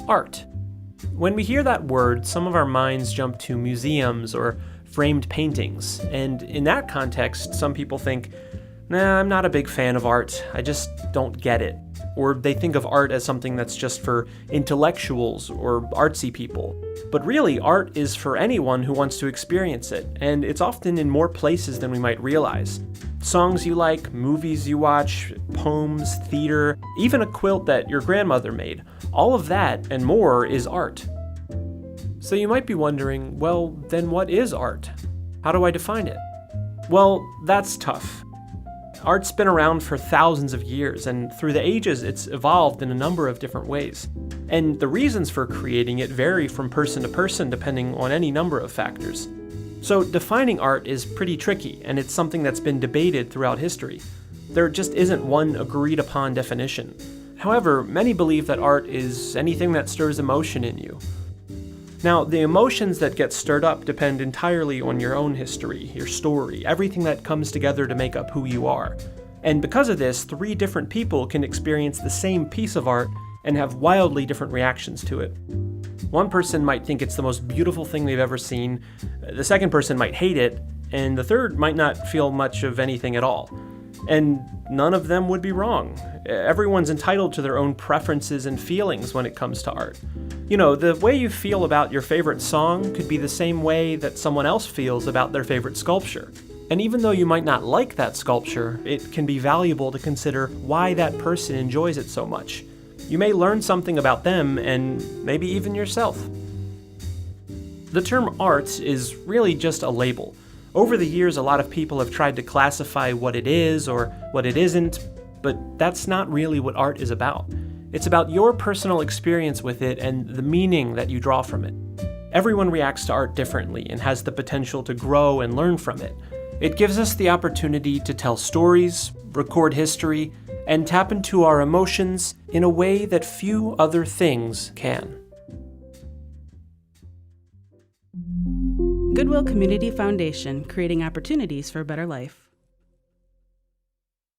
Art. When we hear that word, some of our minds jump to museums or framed paintings, and in that context, some people think, nah, I'm not a big fan of art, I just don't get it. Or they think of art as something that's just for intellectuals or artsy people. But really, art is for anyone who wants to experience it, and it's often in more places than we might realize. Songs you like, movies you watch, poems, theater, even a quilt that your grandmother made. All of that and more is art. So you might be wondering, well, then what is art? How do I define it? Well, that's tough. Art's been around for thousands of years, and through the ages it's evolved in a number of different ways. And the reasons for creating it vary from person to person depending on any number of factors. So defining art is pretty tricky, and it's something that's been debated throughout history. There just isn't one agreed upon definition. However, many believe that art is anything that stirs emotion in you. Now, the emotions that get stirred up depend entirely on your own history, your story, everything that comes together to make up who you are. And because of this, 3 different people can experience the same piece of art and have wildly different reactions to it. One person might think it's the most beautiful thing they've ever seen, the second person might hate it, and the third might not feel much of anything at all. And none of them would be wrong. Everyone's entitled to their own preferences and feelings when it comes to art. You know, the way you feel about your favorite song could be the same way that someone else feels about their favorite sculpture. And even though you might not like that sculpture, it can be valuable to consider why that person enjoys it so much. You may learn something about them and maybe even yourself. The term art is really just a label. Over the years, a lot of people have tried to classify what it is or what it isn't, but that's not really what art is about. It's about your personal experience with it and the meaning that you draw from it. Everyone reacts to art differently and has the potential to grow and learn from it. It gives us the opportunity to tell stories, record history, and tap into our emotions in a way that few other things can. Goodwill Community Foundation, creating opportunities for a better life.